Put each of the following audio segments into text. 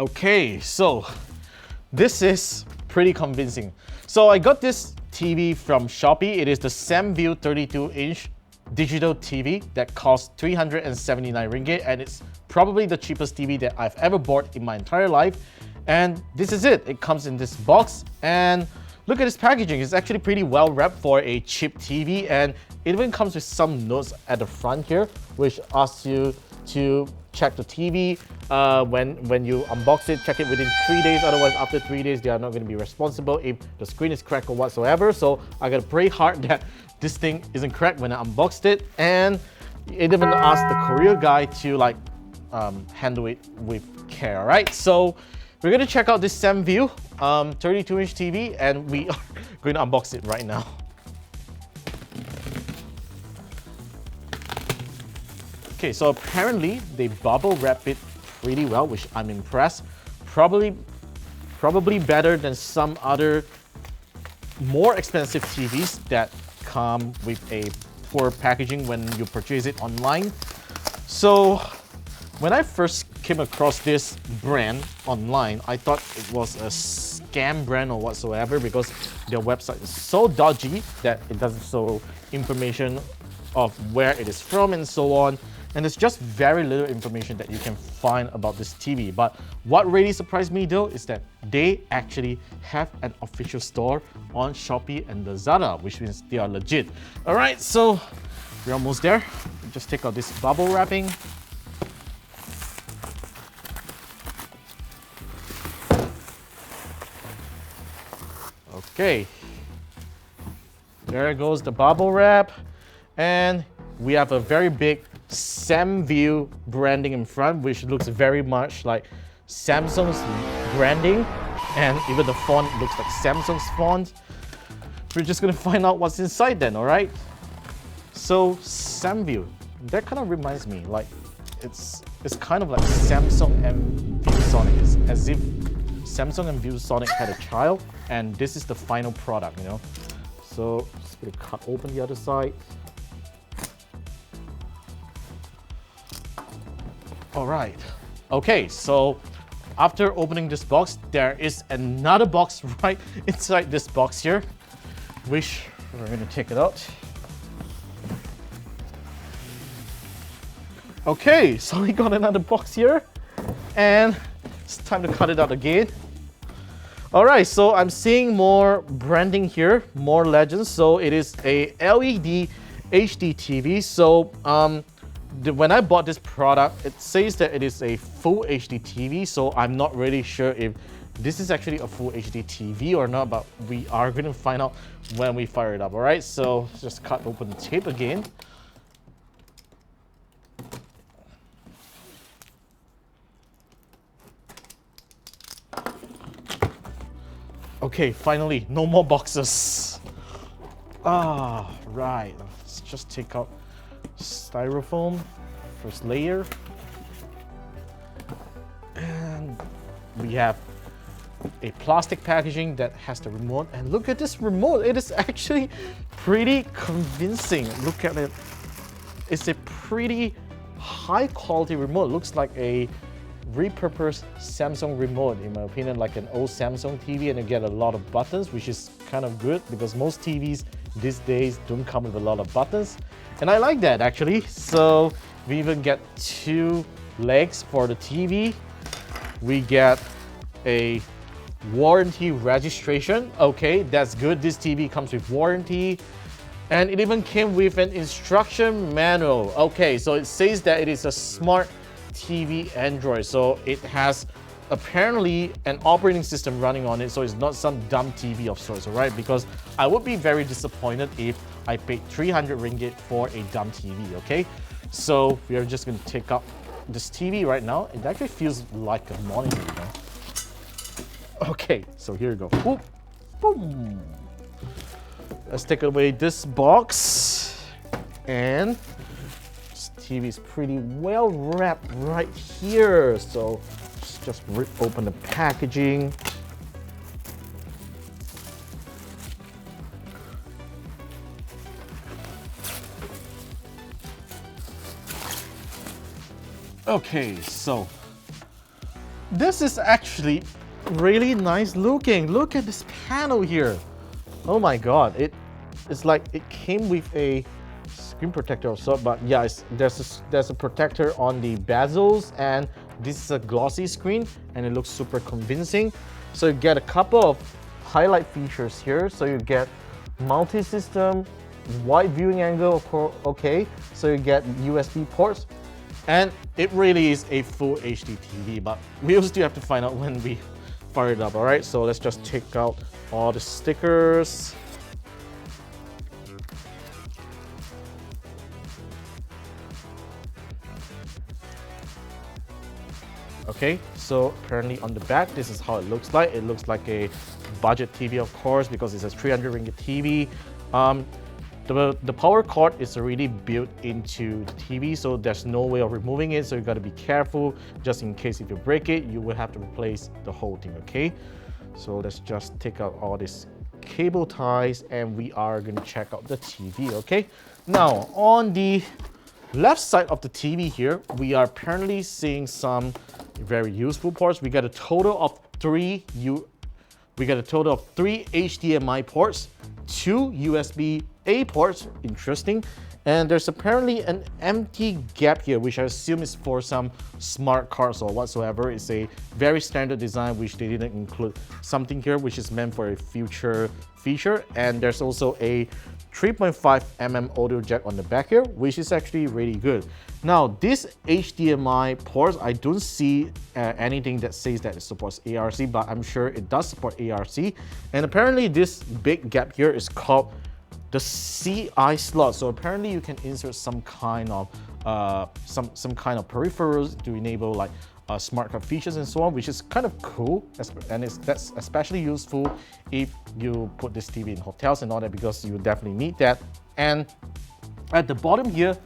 Okay, so this is pretty convincing. So I got this TV from Shopee. It is the SamView 32-inch digital TV that costs 379 ringgit, and it's probably the cheapest TV that I've ever bought in my entire life. And this is it. It comes in this box, and look at this packaging. It's actually pretty well wrapped for a cheap TV, and it even comes with some notes at the front here, which asks you to check the TV when you unbox it, check it within 3 days. Otherwise, after 3 days, they are not going to be responsible if the screen is cracked or whatsoever. So I gotta pray hard that this thing isn't cracked when I unboxed it. And it even asked the courier guy to handle it with care. All right, so we're gonna check out this SamView 32-inch TV, and we are going to unbox it right now. Okay, so apparently they bubble wrap it pretty well, which I'm impressed. Probably better than some other more expensive TVs that come with a poor packaging when you purchase it online. So when I first came across this brand online, I thought it was a scam brand or whatsoever, because their website is so dodgy that it doesn't show information of where it is from and so on. And there's just very little information that you can find about this TV. But what really surprised me though is that they actually have an official store on Shopee and Lazada, which means they are legit. All right, so we're almost there. Just take out this bubble wrapping. Okay, there goes the bubble wrap, and we have a very big SamView branding in front, which looks very much like Samsung's branding, and even the font looks like Samsung's font. We're just gonna find out what's inside then, all right? So SamView, that kind of reminds me, like it's kind of like Samsung and ViewSonic. It's as if Samsung and ViewSonic had a child, and this is the final product, you know? So just gonna cut open the other side. All right, okay, so after opening this box, there is another box right inside this box here, which we're gonna take it out. Okay, so we got another box here, and it's time to cut it out again. All right, so I'm seeing more branding here, more legends. So it is a LED HD TV. So when I bought this product, it says that it is a full HD TV. So I'm not really sure if this is actually a full HD TV or not, but we are going to find out when we fire it up. All right, so just cut open the tape again. Okay, finally, no more boxes. Ah, right. Let's just take out styrofoam, first layer. And we have a plastic packaging that has the remote. And look at this remote. It is actually pretty convincing. Look at it. It's a pretty high quality remote. Looks like a repurposed Samsung remote, in my opinion, like an old Samsung TV, and you get a lot of buttons, which is kind of good because most TVs these days don't come with a lot of buttons, and I like that actually. So we even get two legs for the TV. We get a warranty registration. Okay, that's good. This TV comes with warranty, and it even came with an instruction manual. Okay, so it says that it is a smart TV Android, so it has apparently an operating system running on it, so it's not some dumb TV of sorts, all right? Because I would be very disappointed if I paid 300 ringgit for a dumb TV, okay? So we are just going to take up this TV right now. It actually feels like a monitor, you know? Okay, so here we go. Boop, boom. Let's take away this box, and TV is pretty well wrapped right here. So just rip open the packaging. Okay, so This is actually really nice looking. Look at this panel here. Oh my god, it's like it came with a screen protector or so, but yeah, there's a protector on the bezels, and this is a glossy screen and it looks super convincing. So you get a couple of highlight features here. So you get multi-system, wide viewing angle, of course, okay. So you get USB ports, and it really is a full HD TV, but we still have to find out when we fire it up, all right? So let's just take out all the stickers. Okay, so apparently on the back, this is how it looks like. It looks like a budget TV, of course, because it's a 300 ringgit TV. The power cord is already built into the TV, so there's no way of removing it, so you gotta be careful. Just in case if you break it, you will have to replace the whole thing, okay? So let's just take out all these cable ties and we are gonna check out the TV, okay? Now, on the left side of the TV here, we are apparently seeing some very useful ports. We got a total of three HDMI ports, 2 USB-A ports, interesting. And there's apparently an empty gap here, which I assume is for some smart cards or whatsoever. It's a very standard design, which they didn't include something here, which is meant for a future feature. And there's also a 3.5mm audio jack on the back here, which is actually really good. Now, this HDMI ports, I don't see anything that says that it supports ARC, but I'm sure it does support ARC. And apparently this big gap here is called the CI slot. So apparently you can insert some kind of peripherals to enable like smart card features and so on, which is kind of cool, and that's especially useful if you put this TV in hotels and all that, because you definitely need that. And at the bottom here,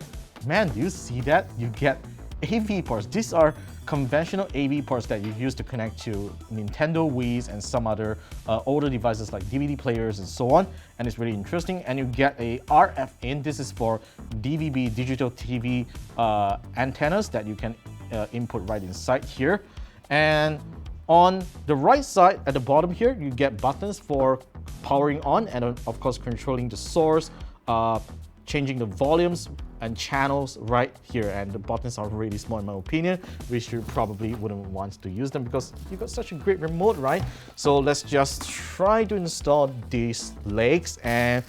man, do you see that? You get AV ports. These are conventional AV ports that you use to connect to Nintendo Wii's and some other older devices like DVD players and so on. And it's really interesting. And you get a RF in. This is for DVB, digital TV antennas that you can input right inside here. And on the right side at the bottom here, you get buttons for powering on and of course controlling the source, changing the volumes and channels right here. And the buttons are really small in my opinion, which you probably wouldn't want to use them because you got such a great remote, right? So let's just try to install these legs and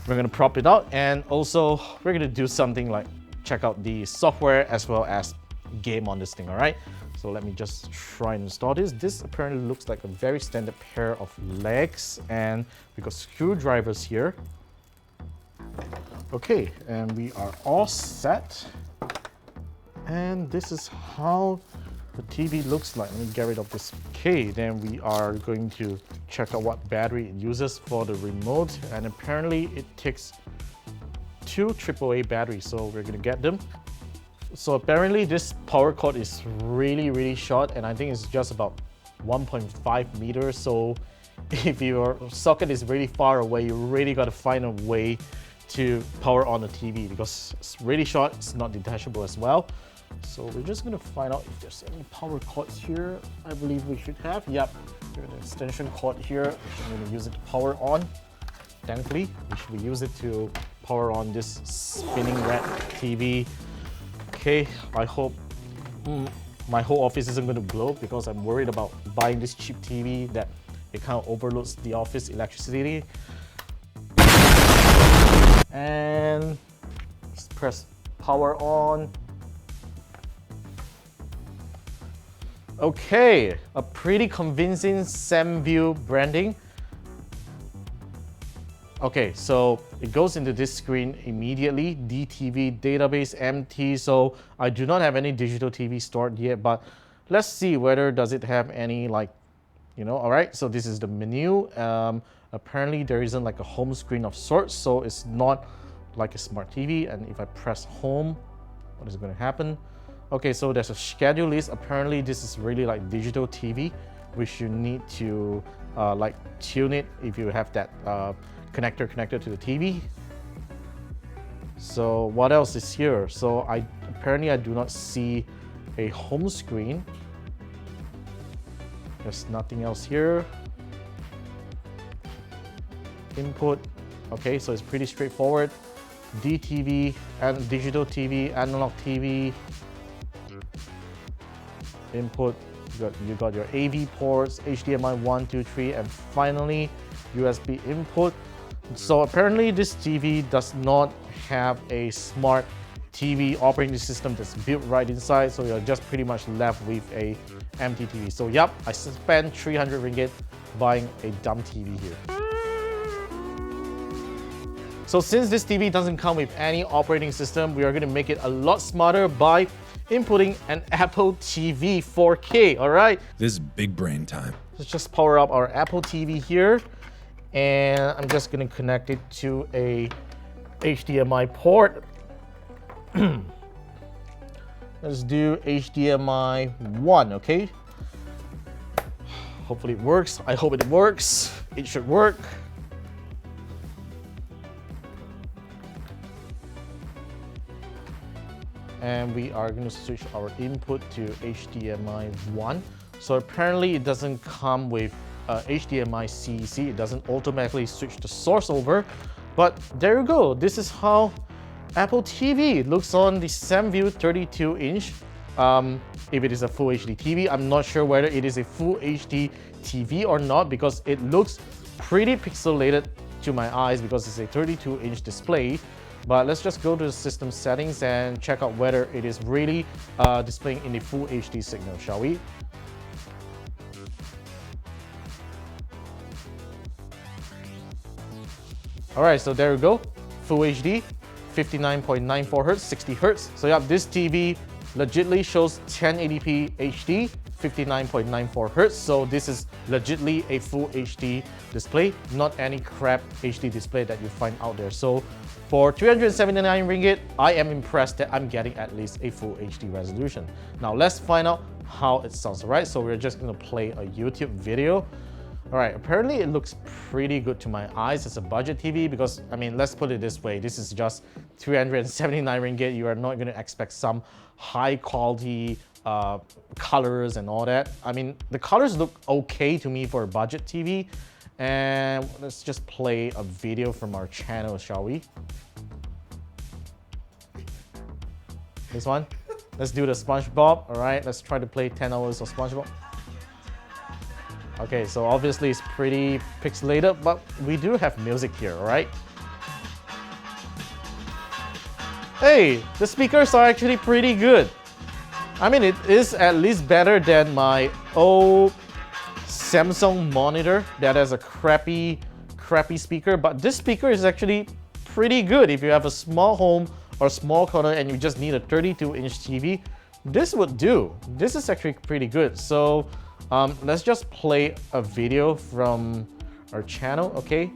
we're gonna prop it out, and also we're gonna do something like check out the software as well as game on this thing, all right? So let me just try and install this. This apparently looks like a very standard pair of legs, and we got screwdrivers here. Okay, and we are all set. And this is how the TV looks like. Let me get rid of this K. Then we are going to check out what battery it uses for the remote. And apparently it takes 2 AAA batteries, so we're gonna get them. So apparently this power cord is really short, and I think it's just about 1.5 meters. So if your socket is really far away, you really got to find a way to power on the TV because it's really short, it's not detachable as well. So we're just gonna find out if there's any power cords here. I believe we should have. Yep, there's an extension cord here, which I'm gonna use it to power on. Thankfully, we should use it to power on this spinning red TV. Okay, I hope my whole office isn't going to blow because I'm worried about buying this cheap TV that it kind of overloads the office electricity. And just press power on. Okay, a pretty convincing SamView branding. Okay, so it goes into this screen immediately, DTV database empty. So I do not have any digital TV stored yet, but let's see whether does it have any all right. So this is the menu. Apparently there isn't like a home screen of sorts, so it's not like a smart TV. And if I press home, what is going to happen? Okay, so there's a schedule list. Apparently this is really like digital TV, which you need to like tune it if you have that connector connected to the TV. So what else is here? So apparently I do not see a home screen. There's nothing else here. Input. Okay, so it's pretty straightforward. DTV and digital TV, analog TV. Input. You got your AV ports, HDMI 1, 2, 3, and finally USB input. So apparently this TV does not have a smart TV operating system that's built right inside, so you're just pretty much left with a empty TV. So yep, I spent 300 ringgit buying a dumb TV here. So since this TV doesn't come with any operating system, we are going to make it a lot smarter by inputting an Apple TV 4K, all right? This is big brain time. Let's just power up our Apple TV here, and I'm just gonna connect it to a HDMI port. Let's do HDMI 1, okay? Hopefully it works. I hope it works. It should work. And we are going to switch our input to HDMI 1. So apparently it doesn't come with HDMI CEC. It doesn't automatically switch the source over. But there you go. This is how Apple TV looks on the SamView 32-inch. If it is a Full HD TV, I'm not sure whether it is a Full HD TV or not because it looks pretty pixelated to my eyes because it's a 32-inch display. But let's just go to the system settings and check out whether it is really displaying in the Full HD signal, shall we? Alright, so there we go. Full HD, 59.94 Hz, 60 Hz. So yeah, this TV legitly shows 1080p HD, 59.94 Hz. So this is legitly a Full HD display, not any crap HD display that you find out there. So for 379 ringgit, I am impressed that I'm getting at least a Full HD resolution. Now let's find out how it sounds, right? So we're just gonna play a YouTube video. All right, apparently it looks pretty good to my eyes as a budget TV because, I mean, let's put it this way. This is just 379 ringgit. You are not gonna expect some high quality colors and all that. I mean, the colors look okay to me for a budget TV. And let's just play a video from our channel, shall we? This one? Let's do the SpongeBob, all right? Let's try to play 10 hours of SpongeBob. Okay, so obviously it's pretty pixelated, but we do have music here, all right? Hey, the speakers are actually pretty good. I mean, it is at least better than my old Samsung monitor that has a crappy speaker, but this speaker is actually pretty good. If you have a small home or small corner and you just need a 32-inch TV, this would do. This is actually pretty good. So let's just play a video from our channel, okay?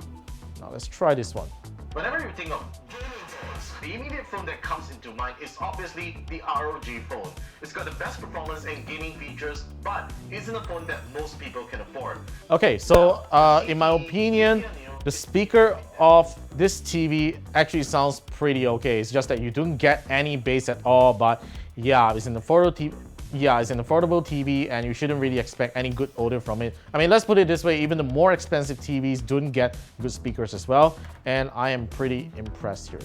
Now let's try this one. Whenever you think of gaming phones, the immediate phone that comes into mind is obviously the ROG phone. It's got the best performance and gaming features, but isn't a phone that most people can afford. Okay, so in my opinion, the speaker of this TV actually sounds pretty okay. It's just that you don't get any bass at all, but yeah, it's an affordable TV. Yeah, it's an affordable TV and you shouldn't really expect any good audio from it. I mean, let's put it this way, even the more expensive TVs don't get good speakers as well, and I am pretty impressed here.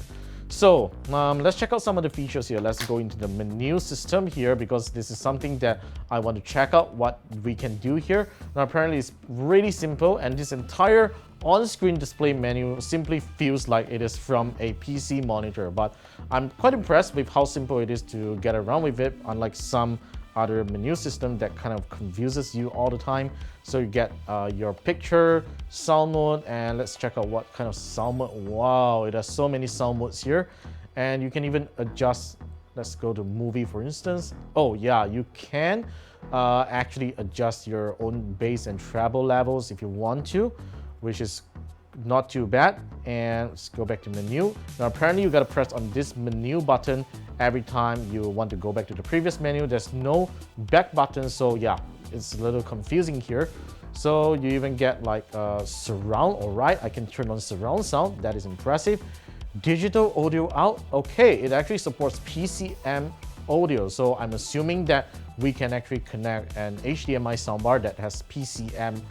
So let's check out some of the features here. Let's go into the menu system here because this is something that I want to check out what we can do here. Now apparently it's really simple, and this entire on-screen display menu simply feels like it is from a PC monitor, but I'm quite impressed with how simple it is to get around with it, unlike some other menu system that kind of confuses you all the time. So you get your picture, sound mode, and let's check out what kind of sound mode. Wow, it has so many sound modes here, and you can even adjust. Let's go to movie, for instance. Oh yeah, you can actually adjust your own bass and treble levels if you want to, which is not too bad. And let's go back to menu. Now apparently you gotta press on this menu button every time you want to go back to the previous menu. There's no back button, so yeah, it's a little confusing here. So you even get like surround, all right? I can turn on surround sound, that is impressive. Digital audio out, okay, it actually supports PCM audio. So I'm assuming that we can actually connect an HDMI soundbar that has PCM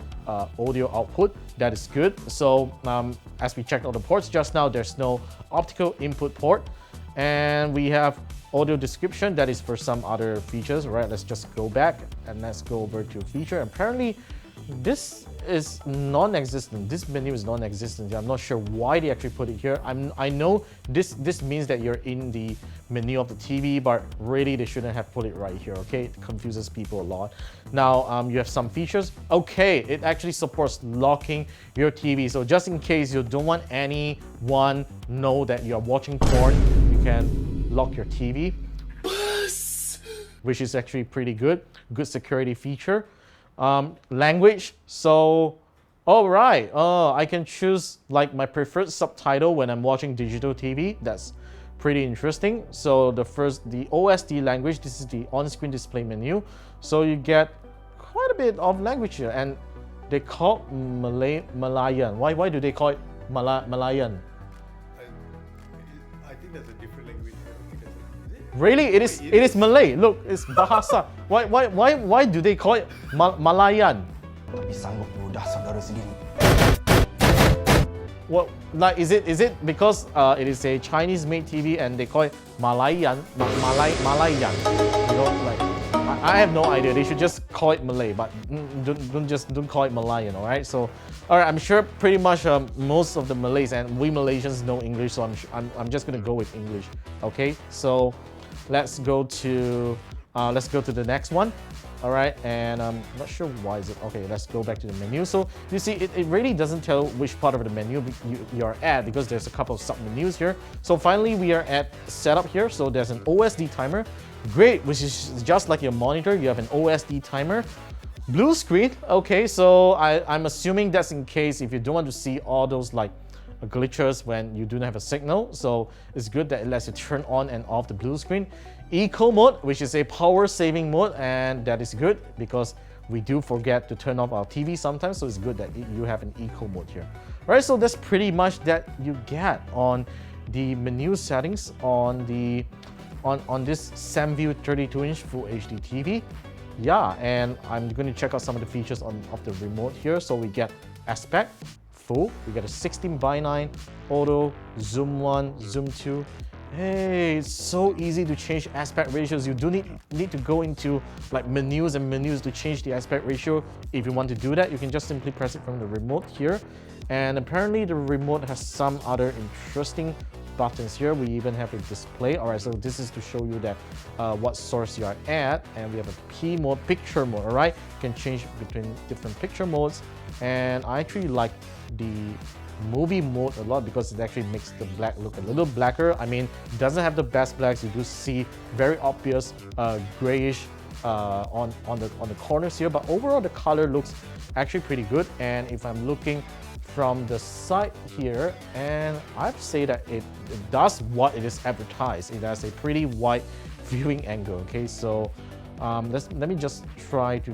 audio output. That is good. So as we checked all the ports just now, there's no optical input port. And we have audio description that is for some other features, right? Let's just go back and let's go over to feature. Apparently, this is non-existent. This menu is non-existent. I'm not sure why they actually put it here. I know this means that you're in the menu of the TV, but really they shouldn't have put it right here, okay? It confuses people a lot. Now, you have some features. Okay, it actually supports locking your TV. So just in case you don't want anyone know that you're watching porn, you can lock your TV, which is actually pretty good. Good security feature. Language, so all right, I can choose like my preferred subtitle when I'm watching digital TV. That's pretty interesting. So the OSD language, this is the on-screen display menu. So you get quite a bit of language here, and they call Malayan. Why do they call it Malayan? I think that's a different language. Really? It is Malay. Look, it's Bahasa. Why do they call it Malayan? Tapi sanggup mudah saudara sendiri. What, like, is it because it is a Chinese-made TV and they call it Malayan? Malayan. You know, like, I have no idea. They should just call it Malay, but don't call it Malayan. All right. So, all right. I'm sure pretty much most of the Malays and we Malaysians know English, so I'm just gonna go with English. Okay. So, let's go to the next one. All right, and I'm not sure why is it. Okay, let's go back to the menu. So you see, it really doesn't tell which part of the menu you're at because there's a couple of sub-menus here. So finally, we are at setup here. So there's an OSD timer. Great, which is just like your monitor. You have an OSD timer. Blue screen. Okay, so I'm assuming that's in case if you don't want to see all those like glitches when you do not have a signal. So it's good that it lets you turn on and off the blue screen. Eco mode, which is a power saving mode, and that is good because we do forget to turn off our TV sometimes, so it's good that you have an eco mode here. Right, so that's pretty much that you get on the menu settings on this SamView 32-inch Full HD TV. Yeah, and I'm going to check out some of the features of the remote here. So we get aspect, full, we get a 16:9, auto, zoom 1, zoom 2. Hey, it's so easy to change aspect ratios. You do need to go into like menus and menus to change the aspect ratio. If you want to do that, you can just simply press it from the remote here. And apparently the remote has some other interesting buttons here. We even have a display. All right, so this is to show you that what source you are at. And we have a P mode, picture mode, all right? You can change between different picture modes. And I actually like the movie mode a lot because it actually makes the black look a little blacker. I mean, it doesn't have the best blacks. You do see very obvious grayish on the corners here, but overall the color looks actually pretty good. And if I'm looking from the side here, and I'd say that it does what it is advertised. It has a pretty wide viewing angle. Okay, so let me just try to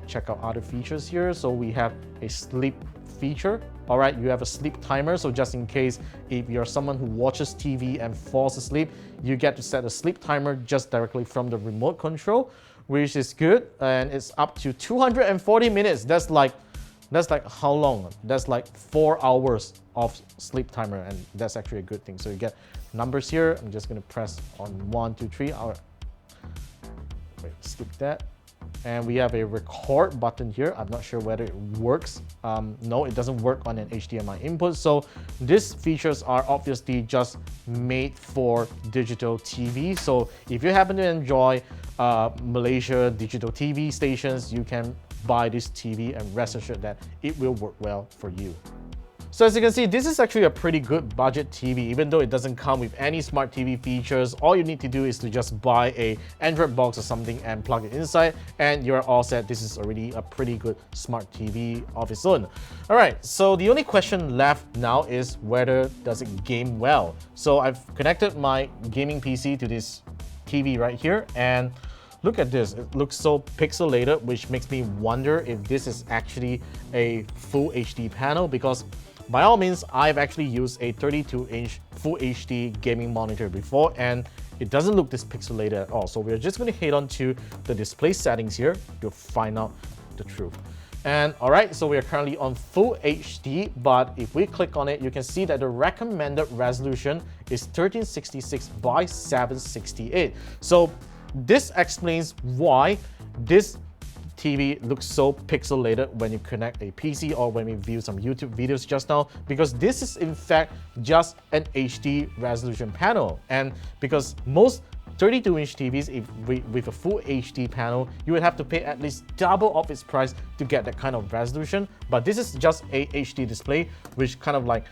check out other features here. So we have a sleep feature. All right, you have a sleep timer, so just in case if you're someone who watches TV and falls asleep, you get to set a sleep timer just directly from the remote control, which is good. And it's up to 240 minutes. That's like how long? That's like 4 hours of sleep timer, and that's actually a good thing. So you get numbers here. I'm just gonna press on 1, 2, 3. Wait, skip that. And we have a record button here. I'm not sure whether it works. No, it doesn't work on an HDMI input. So these features are obviously just made for digital TV. So if you happen to enjoy Malaysia digital TV stations, you can buy this TV and rest assured that it will work well for you. So as you can see, this is actually a pretty good budget TV. Even though it doesn't come with any smart TV features, all you need to do is to just buy a Android box or something and plug it inside, and you're all set. This is already a pretty good smart TV of its own. All right, so the only question left now is whether does it game well. So I've connected my gaming PC to this TV right here, and look at this. It looks so pixelated, which makes me wonder if this is actually a full HD panel, because by all means, I've actually used a 32-inch Full HD gaming monitor before, and it doesn't look this pixelated at all. So we're just going to head on to the display settings here to find out the truth. And alright, so we are currently on Full HD, but if we click on it, you can see that the recommended resolution is 1366 by 768. So this explains why this TV looks so pixelated when you connect a PC or when we view some YouTube videos just now, because this is in fact just an HD resolution panel. And because most 32-inch TVs, with a full HD panel, you would have to pay at least double of its price to get that kind of resolution. But this is just a HD display, which kind of like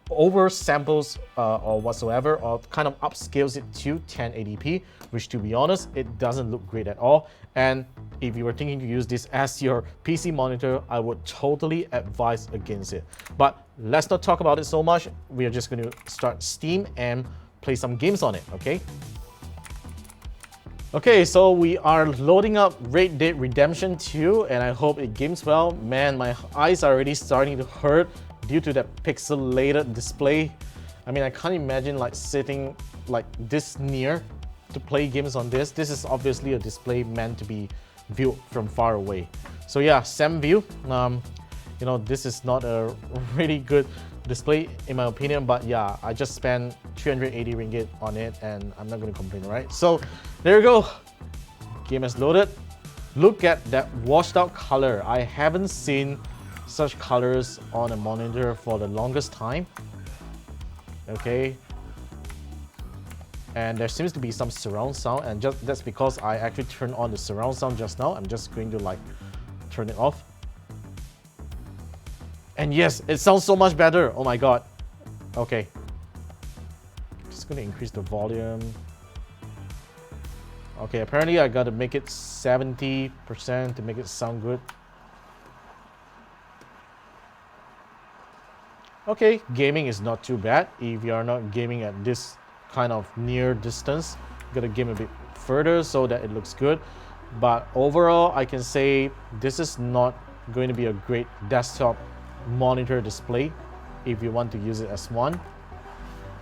over samples or whatsoever, or kind of upscales it to 1080p, which to be honest, it doesn't look great at all. And if you were thinking to use this as your PC monitor, I would totally advise against it. But let's not talk about it so much. We are just going to start Steam and play some games on it, okay? Okay, so we are loading up Red Dead Redemption 2, and I hope it games well. Man, my eyes are already starting to hurt due to that pixelated display. I mean, I can't imagine like sitting like this near to play games on this. This is obviously a display meant to be viewed from far away. So yeah, SamView. You know, this is not a really good display in my opinion, but yeah, I just spent 380 ringgit on it and I'm not going to complain, right? So there you go. Game is loaded. Look at that washed out color. I haven't seen such colors on a monitor for the longest time. Okay. And there seems to be some surround sound, and just that's because I actually turned on the surround sound just now. I'm just going to like turn it off. And yes, it sounds so much better. Oh my god. Okay. Just gonna increase the volume. Okay, apparently I gotta make it 70% to make it sound good. Okay, gaming is not too bad. If you are not gaming at this kind of near distance, you gotta game a bit further so that it looks good. But overall, I can say this is not going to be a great desktop monitor display if you want to use it as one.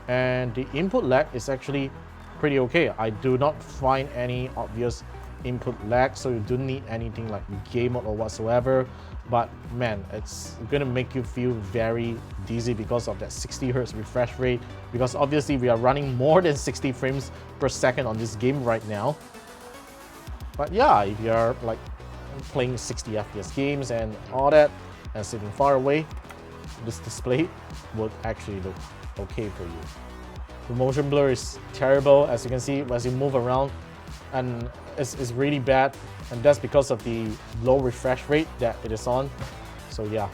And the input lag is actually pretty okay. I do not find any obvious input lag, so you don't need anything like game mode or whatsoever. But man, it's gonna make you feel very dizzy because of that 60 Hz refresh rate, because obviously we are running more than 60 frames per second on this game right now. But yeah, if you're like playing 60 FPS games and all that and sitting far away, this display would actually look okay for you. The motion blur is terrible, as you can see as you move around, and it's really bad, and that's because of the low refresh rate that it is on. So yeah,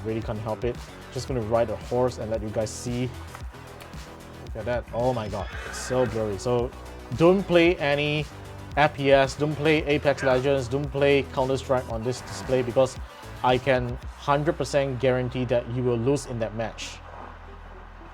really can't help it. Just gonna ride a horse and let you guys see. Look at that. Oh my god, it's so blurry. So don't play any FPS, don't play Apex Legends, don't play Counter-Strike on this display, because I can 100% guarantee that you will lose in that match.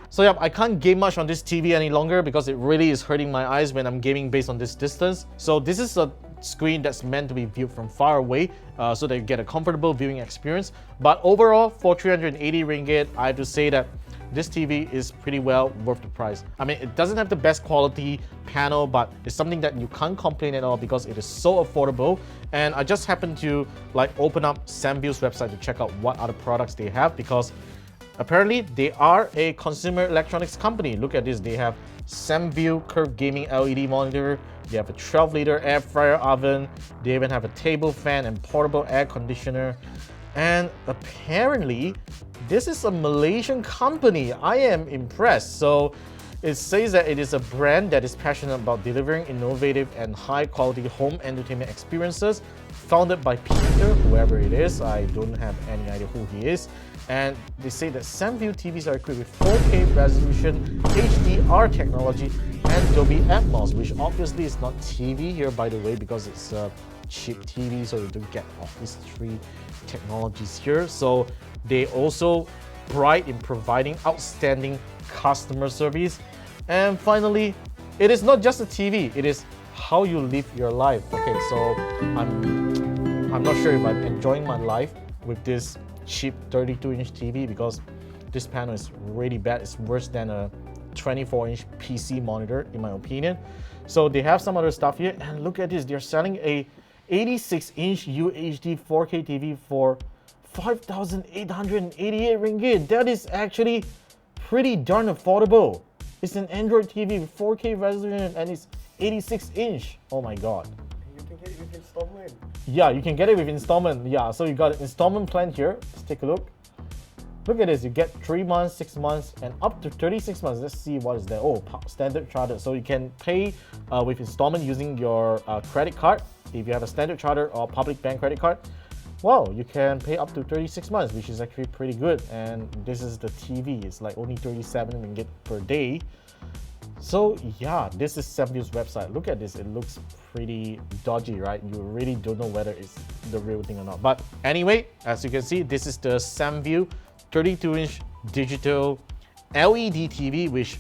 So yeah, I can't game much on this TV any longer because it really is hurting my eyes when I'm gaming based on this distance. So this is a screen that's meant to be viewed from far away so that you get a comfortable viewing experience. But overall, for 380 ringgit, I have to say that this TV is pretty well worth the price. I mean, it doesn't have the best quality panel, but it's something that you can't complain at all because it is so affordable. And I just happened to like open up SamView's website to check out what other products they have, because apparently they are a consumer electronics company. Look at this, they have SamView curved gaming LED monitor, they have a 12-liter air fryer oven, they even have a table fan and portable air conditioner. And apparently this is a Malaysian company. I am impressed. So it says that it is a brand that is passionate about delivering innovative and high-quality home entertainment experiences, founded by Peter, whoever it is. I don't have any idea who he is. And they say that SamView TVs are equipped with 4K resolution, HDR technology, and Dolby Atmos, which obviously is not TV here, by the way, because it's a cheap TV, so you don't get all these three technologies here. So they also pride in providing outstanding customer service. And finally, it is not just a TV, it is how you live your life. Okay, so I'm not sure if I'm enjoying my life with this cheap 32-inch TV, because this panel is really bad. It's worse than a 24-inch PC monitor, in my opinion. So they have some other stuff here, and look at this. They're selling a 86-inch UHD 4K TV for 5,888 ringgit. That is actually pretty darn affordable. It's an Android TV with 4K resolution and it's 86-inch. Oh my god. You can get it with installment. Yeah, you can get it with installment. Yeah, so you got an installment plan here. Let's take a look. Look at this. You get 3 months, 6 months, and up to 36 months. Let's see what is there. Oh, standard charter. So you can pay with installment using your credit card. If you have a standard charter or public bank credit card, well, you can pay up to 36 months, which is actually pretty good. And this is the TV. It's like only 37 ringgit per day. So yeah, this is SamView's website. Look at this. It looks pretty dodgy, right? You really don't know whether it's the real thing or not. But anyway, as you can see, this is the SamView 32-inch digital LED TV, which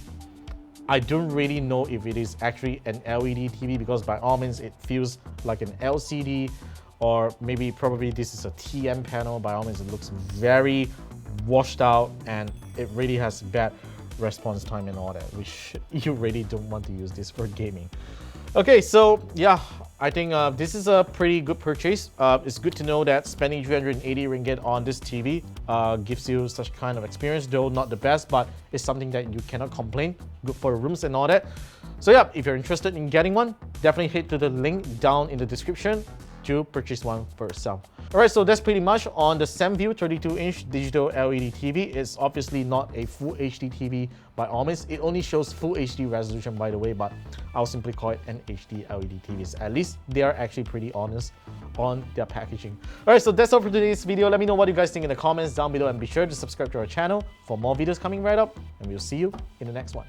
I don't really know if it is actually an LED TV, because by all means it feels like an LCD, or maybe probably this is a TM panel. By all means, it looks very washed out and it really has bad response time and all that, which you really don't want to use this for gaming. Okay, so yeah, I think this is a pretty good purchase. It's good to know that spending 380 ringgit on this TV gives you such kind of experience, though not the best, but it's something that you cannot complain. Good for the rooms and all that. So yeah, if you're interested in getting one, definitely head to the link down in the description to purchase one for yourself. Alright, so that's pretty much on the SamView 32-inch digital LED TV. It's obviously not a full HD TV by all means. It only shows full HD resolution, by the way, but I'll simply call it an HD LED TVs. At least they are actually pretty honest on their packaging. Alright, so that's all for today's video. Let me know what you guys think in the comments down below, and be sure to subscribe to our channel for more videos coming right up, and we'll see you in the next one.